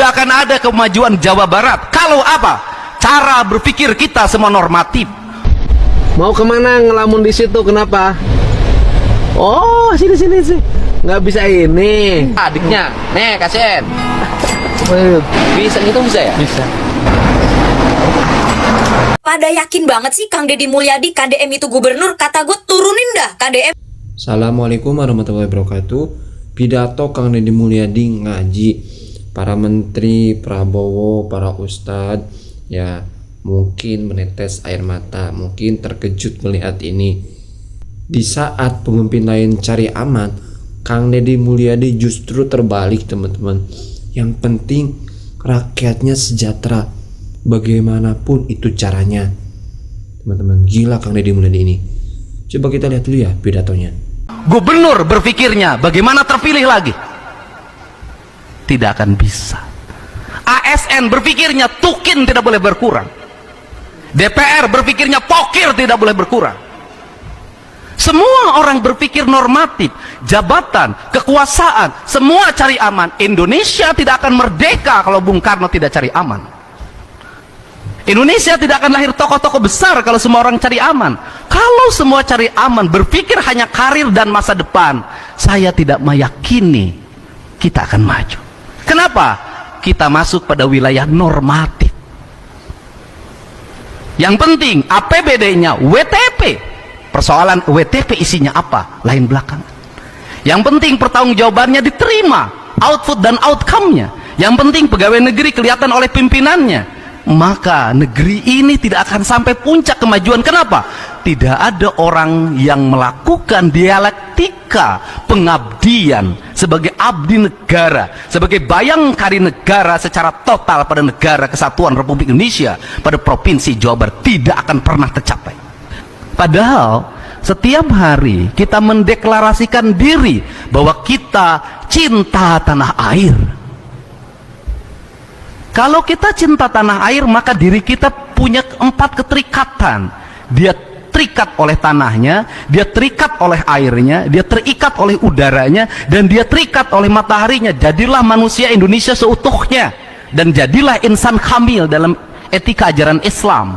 tidak akan ada kemajuan Jawa Barat kalau apa? Cara berpikir kita semua normatif. Mau kemana ngelamun di situ? Kenapa? Oh, sini. Nggak bisa ini. Adiknya, nih kasihin. Bisa gitu bisa ya? Bisa. Pada yakin banget sih Kang Deddy Mulyadi KDM itu gubernur, kata gue turunin dah KDM. Assalamualaikum warahmatullahi wabarakatuh. Pidato Kang Deddy Mulyadi ngaji para menteri, Prabowo, para ustadz, ya mungkin menetes air mata, mungkin terkejut melihat ini. Di saat pemimpin lain cari aman, Kang Deddy Mulyadi justru terbalik, teman-teman. Yang penting rakyatnya sejahtera, bagaimanapun itu caranya. Teman-teman, gila Kang Deddy Mulyadi ini. Coba kita lihat dulu ya pidatonya. Gubernur berpikirnya bagaimana terpilih lagi? Tidak akan bisa. ASN berpikirnya tukin tidak boleh berkurang. DPR berpikirnya pokir tidak boleh berkurang. Semua orang berpikir normatif. Jabatan, kekuasaan, semua cari aman. Indonesia tidak akan merdeka kalau Bung Karno tidak cari aman. Indonesia tidak akan lahir tokoh-tokoh besar kalau semua orang cari aman. Kalau semua cari aman, berpikir hanya karir dan masa depan, saya tidak meyakini kita akan maju. Kenapa? Kita masuk pada wilayah normatif. Yang penting APBD-nya WTP. Persoalan WTP isinya apa? Lain belakang. Yang penting pertanggungjawabannya diterima, output dan outcome-nya. Yang penting pegawai negeri kelihatan oleh pimpinannya. Maka negeri ini tidak akan sampai puncak kemajuan. Kenapa? Tidak ada orang yang melakukan dialektika pengabdian sebagai abdi negara, sebagai bayangkari negara secara total pada negara kesatuan Republik Indonesia, pada provinsi Jawa Barat, tidak akan pernah tercapai. Padahal setiap hari kita mendeklarasikan diri bahwa kita cinta tanah air. Kalau kita cinta tanah air, maka diri kita punya 4 keterikatan. Dia terikat oleh tanahnya, dia terikat oleh airnya, dia terikat oleh udaranya, dan dia terikat oleh mataharinya. Jadilah manusia Indonesia seutuhnya, dan jadilah insan kamil dalam etika ajaran Islam.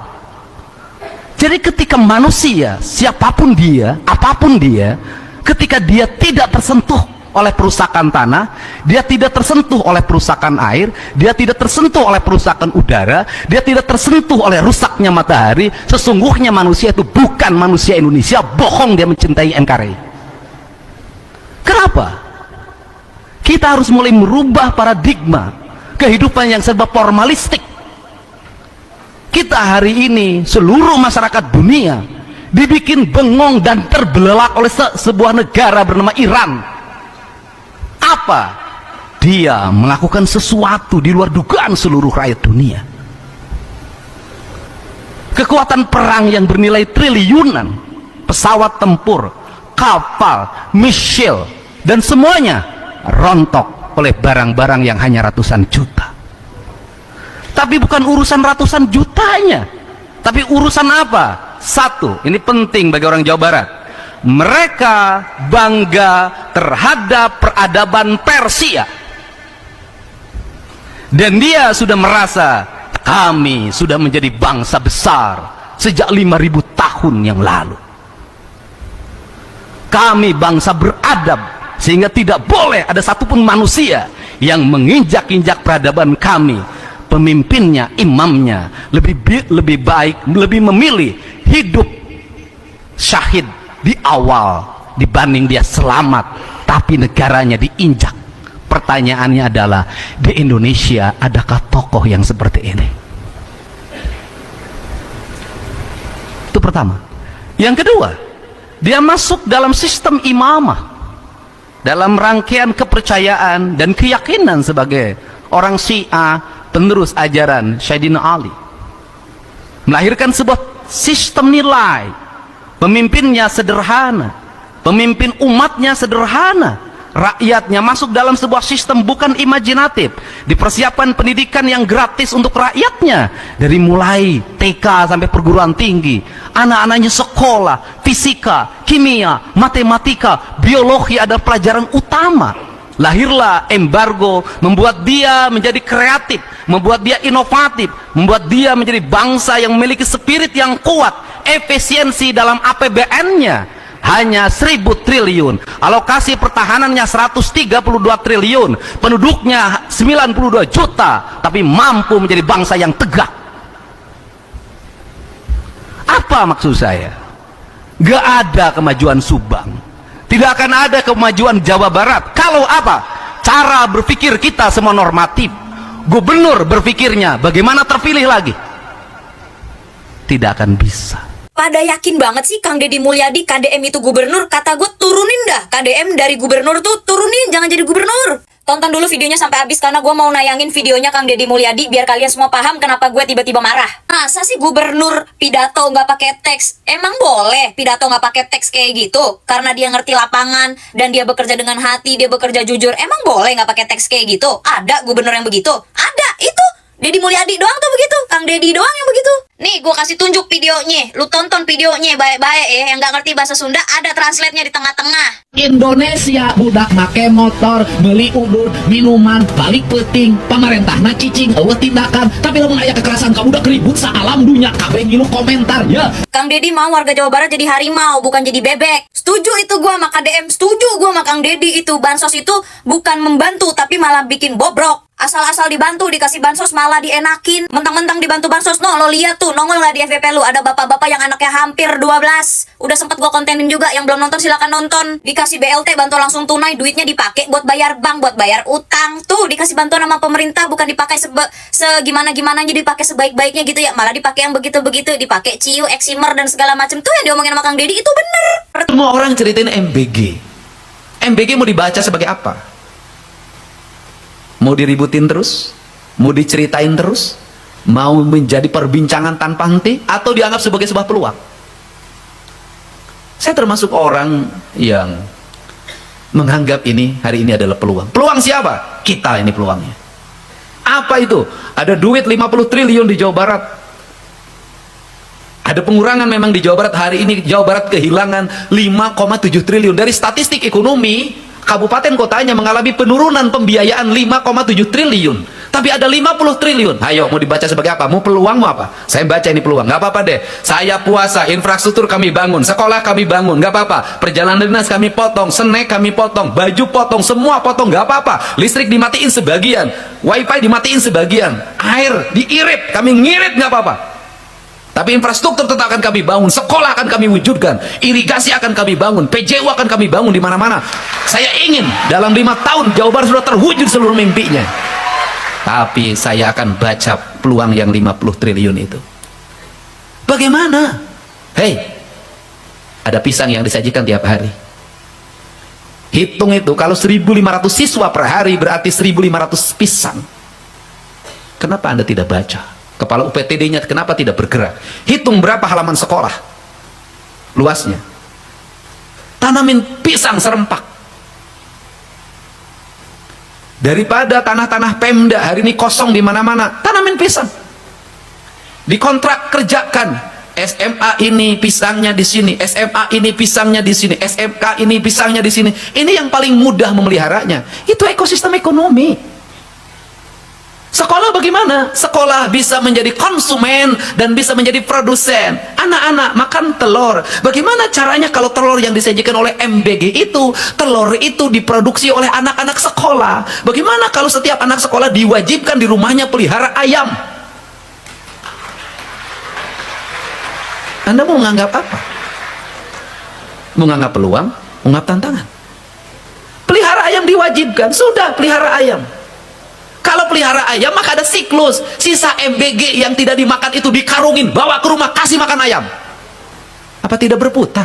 Jadi ketika manusia, siapapun dia, apapun dia, ketika dia tidak tersentuh oleh perusakan tanah, dia tidak tersentuh oleh perusakan air, dia tidak tersentuh oleh perusakan udara, dia tidak tersentuh oleh rusaknya matahari, sesungguhnya manusia itu bukan manusia Indonesia. Bohong dia mencintai NKRI. Kenapa? Kita harus mulai merubah paradigma kehidupan yang serba formalistik. Kita hari ini, seluruh masyarakat dunia dibikin bengong dan terbelalak oleh sebuah negara bernama Iran. Apa? Dia melakukan sesuatu di luar dugaan seluruh rakyat dunia. Kekuatan perang yang bernilai triliunan, pesawat tempur, kapal, misil, dan semuanya rontok oleh barang-barang yang hanya ratusan juta. Tapi bukan urusan ratusan jutanya, tapi urusan apa? Satu, ini penting bagi orang Jawa Barat. Mereka bangga terhadap peradaban Persia, dan dia sudah merasa kami sudah menjadi bangsa besar sejak 5.000 tahun yang lalu. Kami bangsa beradab, sehingga tidak boleh ada satupun manusia yang menginjak-injak peradaban kami. Pemimpinnya, imamnya lebih baik, lebih memilih hidup syahid di awal dibanding dia selamat tapi negaranya diinjak. Pertanyaannya adalah, di Indonesia adakah tokoh yang seperti ini? Itu pertama. Yang kedua, dia masuk dalam sistem imamah, dalam rangkaian kepercayaan dan keyakinan sebagai orang Syiah, penerus ajaran Sayyidina Ali, melahirkan sebuah sistem nilai. Pemimpinnya sederhana, pemimpin umatnya sederhana, rakyatnya masuk dalam sebuah sistem bukan imajinatif. Dipersiapkan pendidikan yang gratis untuk rakyatnya, dari mulai TK sampai perguruan tinggi. Anak-anaknya sekolah, fisika, kimia, matematika, biologi adalah pelajaran utama. lahirlah embargo, membuat dia menjadi kreatif, membuat dia inovatif, membuat dia menjadi bangsa yang memiliki spirit yang kuat. Efisiensi dalam APBN-nya hanya 1.000 triliun, alokasi pertahanannya 132 triliun, penduduknya 92 juta, tapi mampu menjadi bangsa yang tegak. Apa maksud saya? Gak ada kemajuan Subang, tidak akan ada kemajuan Jawa Barat kalau apa? Cara berpikir kita semua normatif. Gubernur berpikirnya bagaimana terpilih lagi, tidak akan bisa. Pada yakin banget sih Kang Deddy Mulyadi KDM itu gubernur. Kata gue turunin dah KDM dari gubernur tuh, turunin, jangan jadi gubernur. Tonton dulu videonya sampai habis karena gue mau nayangin videonya Kang Deddy Mulyadi biar kalian semua paham kenapa gue tiba-tiba marah. Masa sih gubernur pidato nggak pakai teks? Emang boleh pidato nggak pakai teks kayak gitu? Karena dia ngerti lapangan dan dia bekerja dengan hati, dia bekerja jujur. Emang boleh nggak pakai teks kayak gitu? Ada gubernur yang begitu? Ada, itu Deddy Mulyadi doang tuh begitu, Kang Deddy doang yang begitu. Nih, gue kasih tunjuk videonya. Lu tonton videonya baik-baik ya. Yang gak ngerti bahasa Sunda, ada translate-nya di tengah-tengah. Indonesia budak make motor, beli udud, minuman, balik peting, pamarentahna cicing, eueuh tindakan. Tapi lamun aya kekerasan ka budak ribut sa alam dunya kabeh ngilu komentar ya. Kang Deddy mau warga Jawa Barat jadi harimau, bukan jadi bebek. Setuju itu gua sama KDM, setuju gua sama Kang Deddy itu. Bansos itu bukan membantu, tapi malah bikin bobrok. Asal-asal dibantu, dikasih bansos malah dienakin. Mentang-mentang dibantu bansos, no, lo lihat tuh, nongol nggak di FVP lu, ada bapak-bapak yang anaknya hampir 12. Udah sempet gua kontenin juga, yang belum nonton silakan nonton. Dikasih BLT, bantuan langsung tunai, duitnya dipakai buat bayar bank, buat bayar utang. Tuh, dikasih bantuan sama pemerintah, bukan dipakai segimana-gimana, jadi dipakai sebaik-baiknya gitu ya. Malah dipakai yang begitu-begitu, dipakai ciu, eksimer, dan segala macam. Tuh yang diomongin sama Kang Deddy, itu bener. Semua orang ceritain MBG. MBG mau dibaca sebagai apa? Mau diributin terus? Mau diceritain terus? Mau menjadi perbincangan tanpa henti? Atau dianggap sebagai sebuah peluang? Saya termasuk orang yang menganggap ini, hari ini adalah peluang. Peluang siapa? Kita ini peluangnya. Apa itu? Ada duit 50 triliun di Jawa Barat. Ada pengurangan memang di Jawa Barat. Hari ini Jawa Barat kehilangan 5,7 triliun. Dari statistik ekonomi, kabupaten kotanya mengalami penurunan pembiayaan 5,7 triliun. Tapi ada 50 triliun. Ayo, mau dibaca sebagai apa? Mau peluang mau apa? Saya baca ini peluang. Nggak apa-apa deh. Saya puasa, infrastruktur kami bangun, sekolah kami bangun. Nggak apa-apa. Perjalanan dinas kami potong, snack kami potong, baju potong, semua potong. Nggak apa-apa. Listrik dimatiin sebagian, wifi dimatiin sebagian, air diirit, kami ngirit, nggak apa-apa. Tapi infrastruktur tetap akan kami bangun, sekolah akan kami wujudkan, irigasi akan kami bangun, PJU akan kami bangun di mana-mana. Saya ingin dalam 5 tahun Jawa Barat sudah terwujud seluruh mimpinya. Tapi saya akan baca peluang yang 50 triliun itu. Bagaimana? Hei, ada pisang yang disajikan tiap hari. Hitung itu, kalau 1.500 siswa per hari berarti 1.500 pisang. Kenapa Anda tidak baca? Kepala UPTD-nya kenapa tidak bergerak? Hitung berapa halaman sekolah luasnya. Tanamin pisang serempak. Daripada tanah-tanah Pemda hari ini kosong di mana-mana, tanamin pisang. Dikontrak kerjakan. SMA ini pisangnya di sini, SMA ini pisangnya di sini, SMK ini pisangnya di sini. Ini yang paling mudah memeliharanya. Itu ekosistem ekonomi. Sekolah bagaimana? Sekolah bisa menjadi konsumen dan bisa menjadi produsen. Anak-anak makan telur. Bagaimana caranya kalau telur yang disajikan oleh MBG itu, telur itu diproduksi oleh anak-anak sekolah? Bagaimana kalau setiap anak sekolah diwajibkan di rumahnya pelihara ayam? Anda mau menganggap apa? Menganggap peluang, menganggap tantangan. Pelihara ayam diwajibkan, sudah pelihara ayam. Kalau pelihara ayam maka ada siklus. Sisa MBG yang tidak dimakan itu dikarungin, bawa ke rumah, kasih makan ayam. Apa tidak berputar?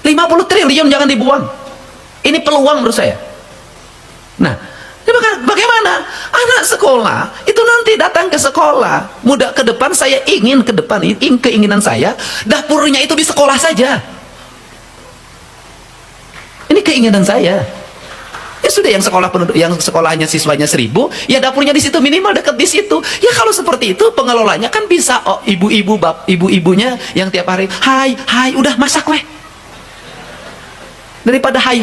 50 triliun jangan dibuang. Ini peluang menurut saya. Nah, bagaimana? Anak sekolah itu nanti datang ke sekolah. Mudah ke depan, saya ingin ke depan, keinginan saya dapurnya itu di sekolah saja. Ini keinginan saya. Ya sudah, yang sekolah penduduk, yang sekolahnya siswanya 1.000, ya dapurnya di situ, minimal dekat di situ. Ya kalau seperti itu pengelolanya kan bisa. Oh, ibu-ibunya yang tiap hari, hai, udah masak weh. Daripada hai.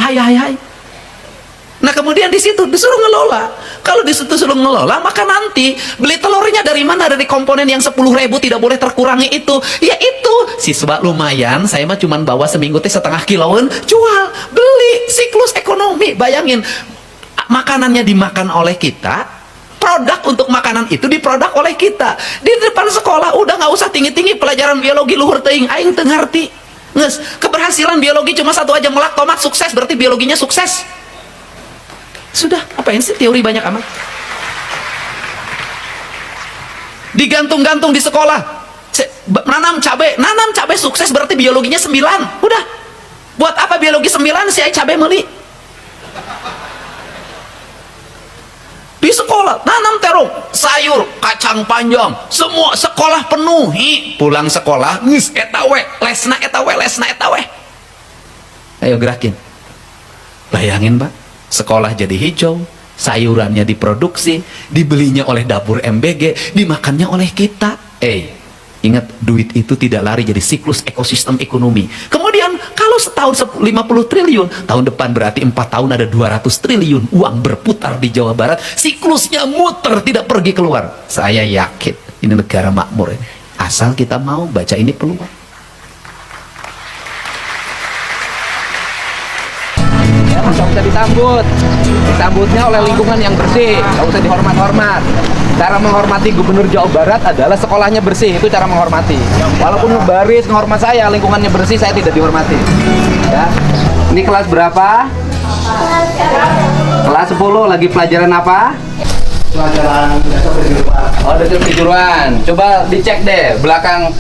Nah kemudian di situ disuruh ngelola. Kalau di situ disuruh ngelola, maka nanti beli telurnya dari mana? Dari komponen yang 10.000 tidak boleh terkurangi itu. Ya itu, siswa lumayan. Saya mah cuman bawa seminggu teh setengah kiloan, jual, beli, siklus ekonomi. Bayangin, makanannya dimakan oleh kita, produk untuk makanan itu diproduk oleh kita. Di depan sekolah udah nggak usah tinggi-tinggi pelajaran biologi luhur teuing, aing teu ngarti. Nges, keberhasilan biologi cuma satu aja, melak tomat sukses, berarti biologinya sukses. Sudah, apain sih teori banyak amat? Digantung-gantung di sekolah. Nanam cabai sukses berarti biologinya 9. Udah. Buat apa biologi 9 si ai cabai meuli? Di sekolah nanam terong, sayur, kacang panjang, semua sekolah penuh. Pulang sekolah, geus eta we, lesna eta we. Ayo gerakin. Bayangin, Pak. Sekolah jadi hijau, sayurannya diproduksi, dibelinya oleh dapur MBG, dimakannya oleh kita. Ingat, duit itu tidak lari, jadi siklus ekosistem ekonomi. Kemudian kalau setahun 50 triliun, tahun depan berarti 4 tahun ada 200 triliun uang berputar di Jawa Barat, siklusnya muter, tidak pergi keluar. Saya yakin ini negara makmur ini. Asal kita mau baca ini peluang. Nggak usah disambutnya oleh lingkungan yang bersih, nggak usah dihormat-hormat. Cara menghormati Gubernur Jawa Barat adalah sekolahnya bersih, itu cara menghormati. Walaupun baris menghormat saya, lingkungannya bersih, saya tidak dihormati. Ya, ini kelas berapa? Kelas 10, lagi pelajaran apa? Pelajaran dasar kejuruan. Oh, dasar kejuruan. Coba dicek deh belakang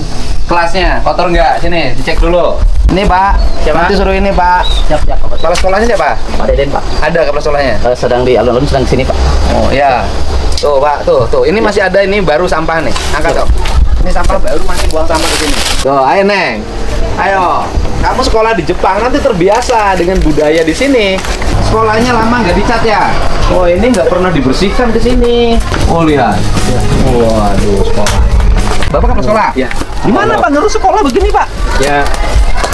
kelasnya, kotor nggak? Sini, dicek dulu. Ini Pak, nanti suruh ini Pak. Siap. Kepala sekolahnya siapa? Pak Deden, Pak. Ada kepala sekolahnya? Sedang di alun-alun, sedang sini, Pak. Oh ya. Tuh Pak, tuh. Ini masih ada, ini baru sampah nih. Angkat dong. Ini sampah baru, masih buang sampah ke sini. Tuh, ayo Neng. Ayo. Kamu sekolah di Jepang, nanti terbiasa dengan budaya di sini. Sekolahnya lama nggak dicat ya? Oh, ini nggak pernah dibersihkan ke sini. Oh, lihat. Waduh, sekolah. Bapak kepala sekolah? Ya. Gimana Pak, ngurus sekolah begini Pak? Ya,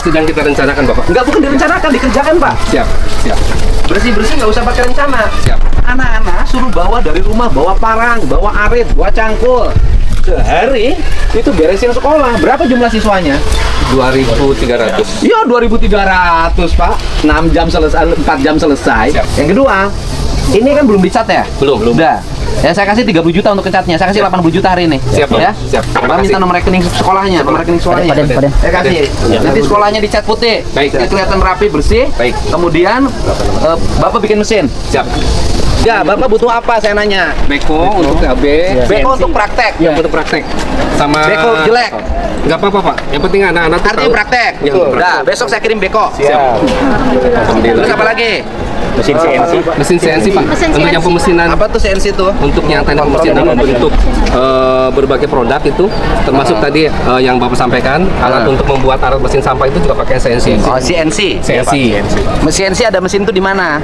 sedang kita rencanakan, Bapak. Enggak, bukan direncanakan, dikerjakan Pak. Siap. Bersih-bersih nggak usah pakai rencana. Siap. Anak-anak suruh bawa dari rumah, bawa parang, bawa arit, bawa cangkul. Sehari itu beresin sekolah. Berapa jumlah siswanya? 2.300. Iya, 2.300 Pak. 6 jam selesai, 4 jam selesai. Siap. Yang kedua, ini kan belum dicat ya? Belum. Udah. Ya, saya kasih 30 juta untuk kecatnya. Saya kasih 80 juta hari ini. Siap, Pak. Ya. Siap. Terima Bapak minta kasih. nomor rekening sekolahnya, nomor rekening sekolahnya. Paden. Saya kasih. Nanti sekolahnya dicat putih. Baik. Biar kelihatan rapi, bersih. Baik. Kemudian Bapak bikin mesin. Siap. Ya, Bapak butuh apa saya nanya? Beko untuk KB. Beko untuk praktek. Yang untuk praktek. Sama Beko jelek. Nggak apa-apa, Pak. Yang penting anak-anak tuh Artinya tahu. praktek. Yang praktek. Nah, besok saya kirim beko. Siap. Terus apa lagi? Mesin CNC. Mesin CNC, Pak. Untuk yang pemesinan. Apa tuh CNC tuh? Untuk yang teknik pemesinan untuk berbagai produk itu, termasuk tadi yang Bapak sampaikan, alat untuk membuat alat mesin sampah itu juga pakai CNC. Oh, CNC. CNC. Mesin CNC ada mesin tuh di mana?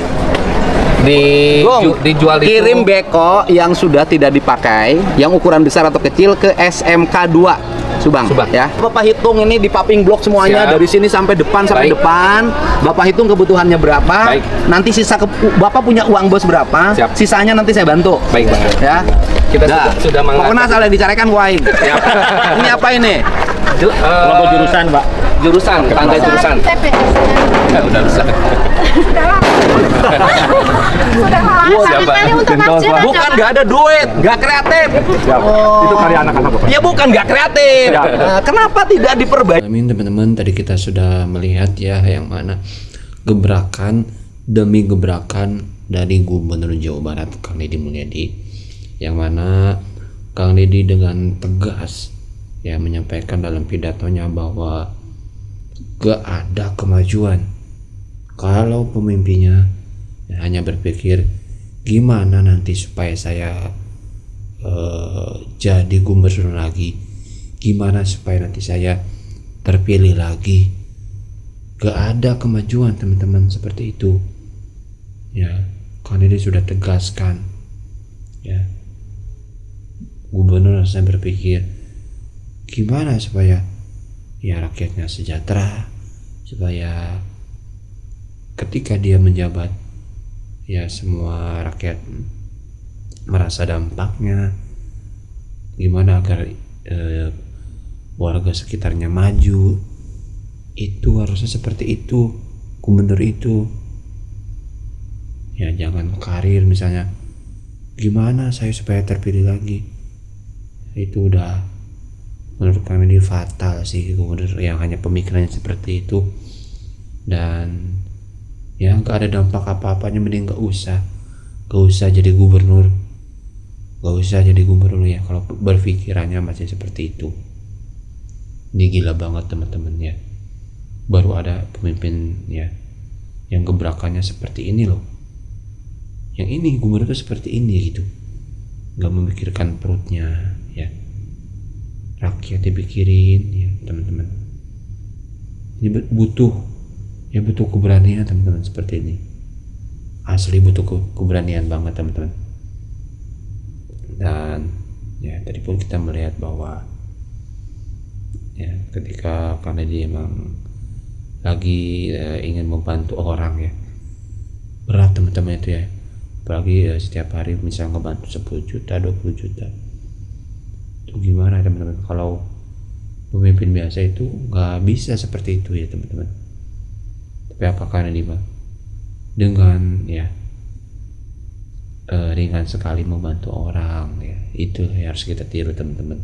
Dijual itu. Kirim beko yang sudah tidak dipakai, yang ukuran besar atau kecil ke SMK 2 Subang. Ya. Bapak hitung ini di paving block semuanya. Siap. Dari sini sampai depan Baik. Bapak hitung kebutuhannya berapa. Baik. Nanti sisa Bapak punya uang bos berapa? Siap. Sisanya nanti saya bantu. Baik, Pak. Ya. Kita Dah. sudah mengangkat. Pokoknya asal yang dicarikan wain. Ini apa ini? Logo jurusan, Pak. Jurusan, tanda jurusan. Ya, udah bisa. Bukan nggak ada duit, nggak kreatif. Itu karya anak-anak, Bapak. Ya bukan nggak kreatif. Kenapa tidak diperbaiki? Amin teman-teman, tadi kita sudah melihat ya yang mana gebrakan demi gebrakan dari Gubernur Jawa Barat Kang Deddy Mulyadi, yang mana Kang Deddy dengan tegas ya menyampaikan dalam pidatonya bahwa gak ada kemajuan kalau pemimpinnya hanya berpikir gimana nanti supaya saya jadi gubernur lagi, gimana supaya nanti saya terpilih lagi. Gak ada kemajuan teman-teman seperti itu ya. Karena dia sudah tegaskan ya, gubernur harusnya berpikir gimana supaya ya rakyatnya sejahtera, supaya ketika dia menjabat ya semua rakyat merasa dampaknya, gimana agar warga sekitarnya maju. Itu harusnya seperti itu gubernur itu. Ya jangan karir misalnya, gimana saya supaya terpilih lagi. Itu udah menurut kami ini fatal sih gubernur yang hanya pemikirannya seperti itu. Dan ya gak ada dampak apa-apanya, mending gak usah jadi gubernur. Gak usah jadi gubernur ya kalau berpikirannya masih seperti itu. Ini gila banget teman-teman ya. Baru ada pemimpin ya yang gebrakannya seperti ini loh. Yang ini gubernur tuh seperti ini gitu, nggak memikirkan perutnya ya, rakyat dipikirin ya teman-teman. Ini butuh keberanian teman-teman seperti ini, asli butuh keberanian banget teman-teman. Dan ya tadi pun kita melihat bahwa ya ketika karena dia emang lagi ingin membantu orang ya, berat teman-teman itu ya. Apalagi setiap hari misalnya ngebantu 10 juta 20 juta, itu gimana teman-teman. Kalau pemimpin biasa itu nggak bisa seperti itu ya teman-teman. Tapi apakah ini dengan ya ringan sekali membantu orang ya, itu yang harus kita tiru teman-teman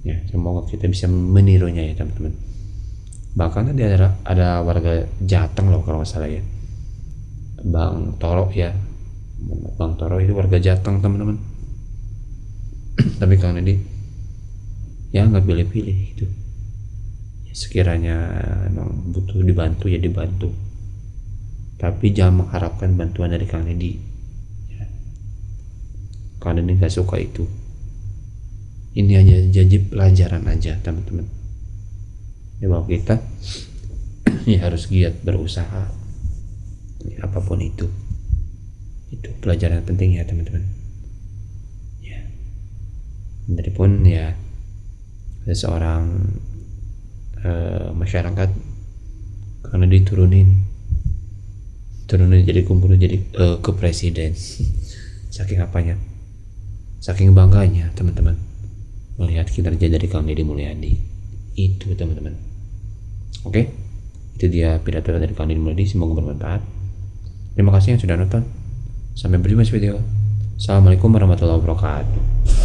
ya. Semoga kita bisa menirunya ya teman-teman. Bahkan tadi ada warga Jateng loh kalau nggak salah ya, Bang Toro ya, Bang Toro itu warga Jateng teman-teman. Tapi karena dia ya nggak pilih-pilih gitu ya, sekiranya emang butuh dibantu ya dibantu, tapi jangan mengharapkan bantuan dari Kang Deddy ya. Kang Deddy nggak suka itu. Ini hanya jadi pelajaran aja teman-teman ya, bahwa kita ya harus giat berusaha ya, apapun itu pelajaran penting ya teman-teman ya. Dari pun ya ada seorang masyarakat karena diturunin jadi gubernur, jadi ke presiden. Saking apanya, saking bangganya teman-teman melihat kinerja dari Kang Deddy Mulyadi itu teman-teman. Oke, itu dia pidato dari Kang Deddy Mulyadi, semoga bermanfaat. Terima kasih yang sudah nonton. Sampai berjumpa di video. Assalamualaikum warahmatullahi wabarakatuh.